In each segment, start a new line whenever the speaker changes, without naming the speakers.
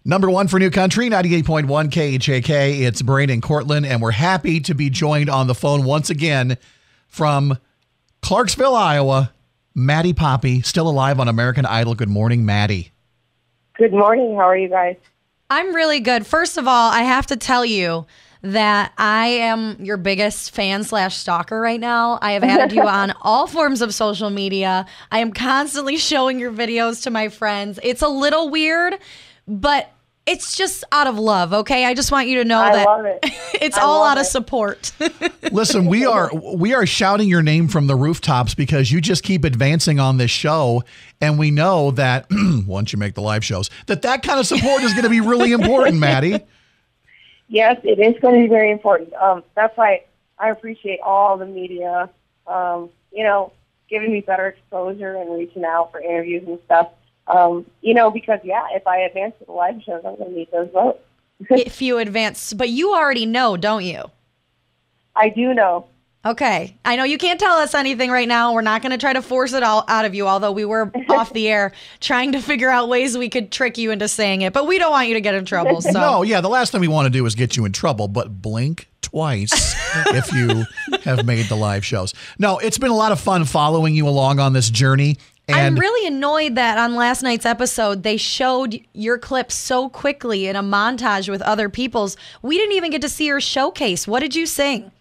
Number one for New Country, 98.1 KHAK. It's Brain and Courtlin, and we're happy to be joined on the phone once again from Clarksville, Iowa, Maddie Poppe, still alive on American Idol. Good morning, Maddie.
Good morning. How are you guys?
I'm really good. First of all, I have to tell you that I am your biggest fan/stalker right now. I have added you on all forms of social media. I am constantly showing your videos to my friends. It's a little weird, but it's just out of love, okay? I just want you to know
I
that
love it.
it's all out of support.
Listen, we are shouting your name from the rooftops because you just keep advancing on this show, and we know that once you make the live shows, that kind of support is going to be really important, Maddie.
Yes, it is going to be very important. That's why I appreciate all the media, giving me better exposure and reaching out for interviews and stuff. Because, if I advance to the live shows, I'm going to need those votes.
If you advance, but you already know, don't you?
I do know.
Okay. I know you can't tell us anything right now. We're not going to try to force it all out of you, although we were off the air trying to figure out ways we could trick you into saying it. But we don't want you to get in trouble. So.
No, the last thing we want to do is get you in trouble, but blink twice if you have made the live shows. No, it's been a lot of fun following you along on this journey. And
I'm really annoyed that on last night's episode, they showed your clip so quickly in a montage with other people's. We didn't even get to see your showcase. What did you sing?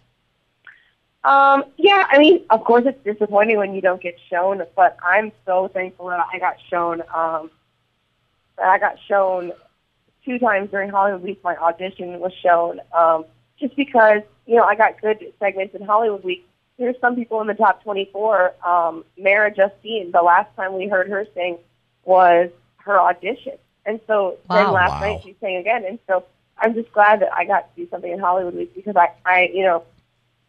Of course it's disappointing when you don't get shown, but I'm so thankful that I got shown 2 times during Hollywood Week. My audition was shown, just because, I got good segments in Hollywood Week. There's some people in the top 24. Mara Justine, the last time we heard her sing was her audition. And so then last night she sang again. And so I'm just glad that I got to do something in Hollywood Week because I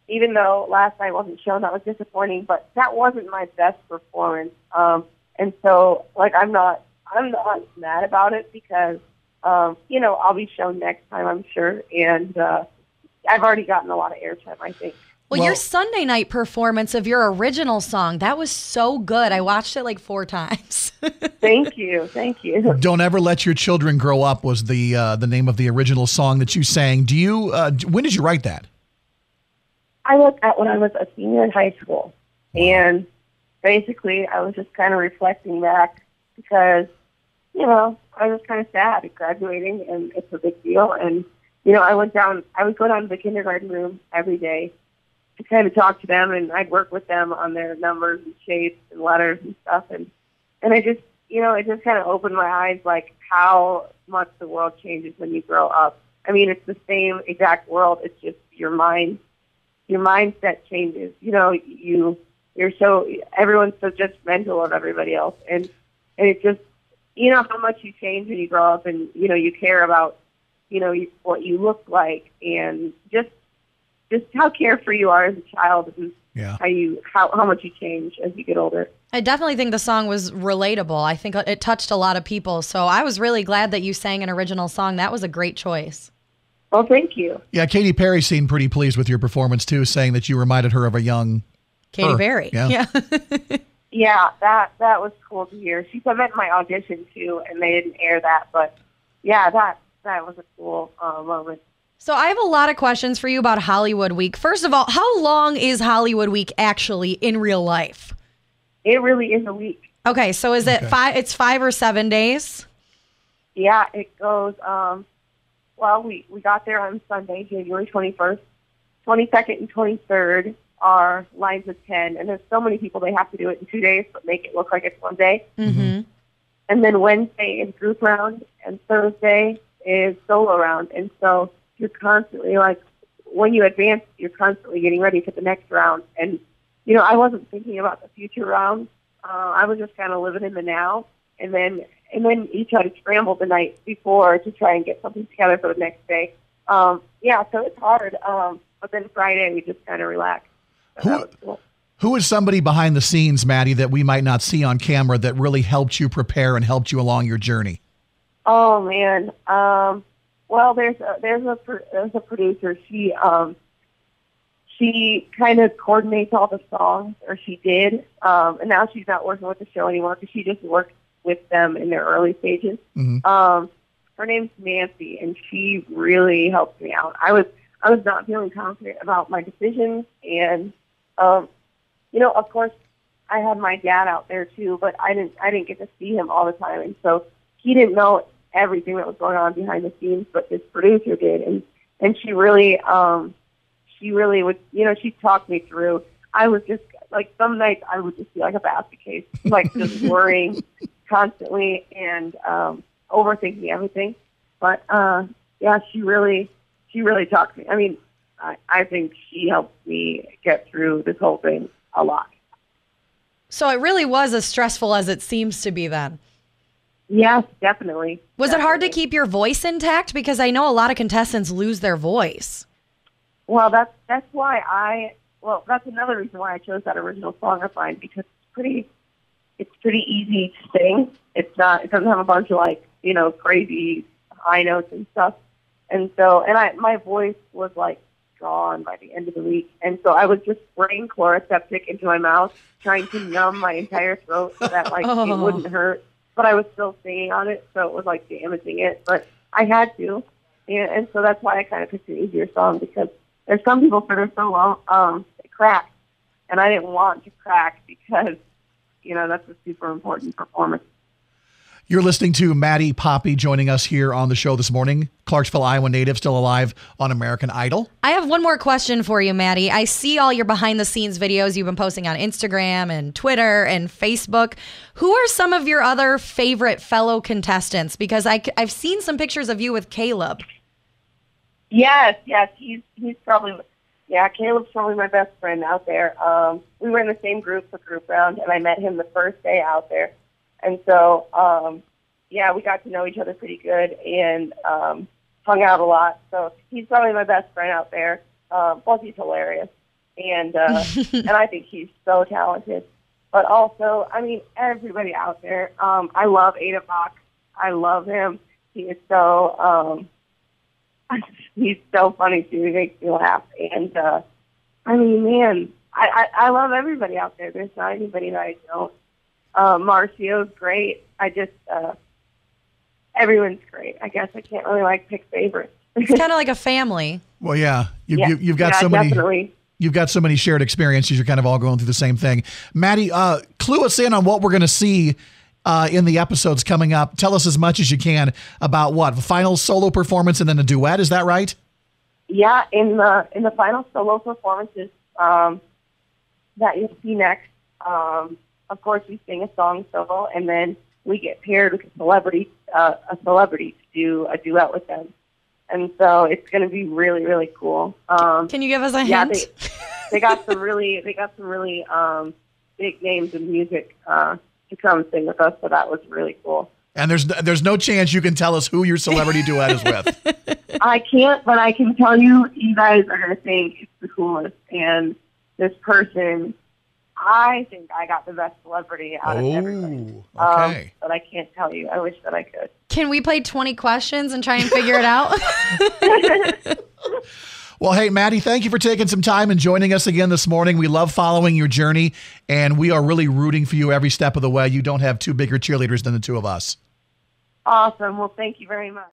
even though last night wasn't shown, that was disappointing, but that wasn't my best performance. And so I'm not mad about it because, I'll be shown next time, I'm sure. And I've already gotten a lot of airtime, I think.
Well, your Sunday night performance of your original song, that was so good. I watched it like 4 times.
Thank you.
Don't Ever Let Your Children Grow Up was the name of the original song that you sang. Do you? When did you write that?
I looked at when I was a senior in high school. And basically I was just kind of reflecting back because, I was kind of sad at graduating and it's a big deal. And, I would go down to the kindergarten room every day to kind of talk to them, and I'd work with them on their numbers and shapes and letters and stuff. And I just, it just kind of opened my eyes, like how much the world changes when you grow up. I mean, it's the same exact world. It's just your mindset changes. Everyone's so judgmental of everybody else. And it just, how much you change when you grow up and, you care about, what you look like and just how carefree you are as a child and how much you change as you get older.
I definitely think the song was relatable. I think it touched a lot of people. So I was really glad that you sang an original song. That was a great choice.
Well, thank you.
Yeah, Katy Perry seemed pretty pleased with your performance too, saying that you reminded her of a young
Katy Perry.
Yeah.
Yeah, that was cool to hear. She said that in my audition too, and they didn't air that, but yeah, that was a cool moment.
So I have a lot of questions for you about Hollywood Week. First of all, how long is Hollywood Week actually in real life?
It really is a week.
Okay, so is it 5? It's 5 or 7 days?
Yeah, it goes. We got there on Sunday, January 21st. 22nd and 23rd are lines of 10, and there's so many people they have to do it in 2 days, but make it look like it's 1 day.
Mm-hmm.
And then Wednesday is group round, and Thursday is solo round, and so you're constantly, when you advance, you're constantly getting ready for the next round. And, I wasn't thinking about the future rounds. I was just kind of living in the now. And then you try to scramble the night before to try and get something together for the next day. So it's hard. But then Friday, we just kind of relaxed. So cool.
Who is somebody behind the scenes, Maddie, that we might not see on camera that really helped you prepare and helped you along your journey?
Oh, man. Well, there's a producer. She kind of coordinates all the songs, or she did, and now she's not working with the show anymore because she just worked with them in their early stages.
Mm-hmm.
her name's Nancy, and she really helped me out. I was not feeling confident about my decisions, and of course, I had my dad out there too, but I didn't get to see him all the time, and so he didn't know everything that was going on behind the scenes, but this producer did, and she really would, she talked me through. I was just like, some nights I would just be like a basket case, like just worrying constantly and overthinking everything. But she really talked to me. I mean, I think she helped me get through this whole thing a lot.
So it really was as stressful as it seems to be then.
Yes, definitely.
Was it hard to keep your voice intact? Because I know a lot of contestants lose their voice.
Well, that's that's another reason why I chose that original song, I find, because it's pretty easy to sing. It doesn't have a bunch of crazy high notes and stuff. And so, my voice was gone by the end of the week. And so I was just spraying chloroseptic into my mouth, trying to numb my entire throat so that it wouldn't hurt. But I was still singing on it, so it was damaging it. But I had to. And so that's why I kind of picked an easier song, because there's some people that are so low, they crack. And I didn't want to crack because, that's a super important performance.
You're listening to Maddie Poppe joining us here on the show this morning. Clarksville, Iowa native, still alive on American Idol.
I have one more question for you, Maddie. I see all your behind-the-scenes videos you've been posting on Instagram and Twitter and Facebook. Who are some of your other favorite fellow contestants? Because I've seen some pictures of you with Caleb.
Yes, he's probably, Caleb's probably my best friend out there. We were in the same group for Group Round, and I met him the first day out there. And so, we got to know each other pretty good and hung out a lot. So he's probably my best friend out there. Plus, he's hilarious. And and I think he's so talented. But also, I mean, everybody out there. I love Ada Fox. I love him. He is so he's so funny too. He makes me laugh. And I mean, man, I love everybody out there. There's not anybody that I don't. Marcio's great. Everyone's great. I guess I can't really pick favorites.
It's kind of like a family.
Well, yeah, you've got so many.
Definitely.
You've got so many shared experiences. You're kind of all going through the same thing. Maddie, clue us in on what we're going to see in the episodes coming up. Tell us as much as you can about what the final solo performance and then a duet. Is that right?
Yeah, in the final solo performances that you'll see next. Of course, we sing a song solo, and then we get paired with a celebrity to do a duet with them. And so it's going to be really, really cool.
Can you give us a hint?
They got some really big names in music to come sing with us, so that was really cool.
And there's no chance you can tell us who your celebrity duet is with.
I can't, but I can tell you guys are going to think it's the coolest. And this person, I think I got the best celebrity out of everybody.
Okay.
But I can't tell you. I wish that I could.
Can we play 20 questions and try and figure it out?
Well, hey, Maddie, thank you for taking some time and joining us again this morning. We love following your journey, and we are really rooting for you every step of the way. You don't have two bigger cheerleaders than the two of us.
Awesome. Well, thank you very much.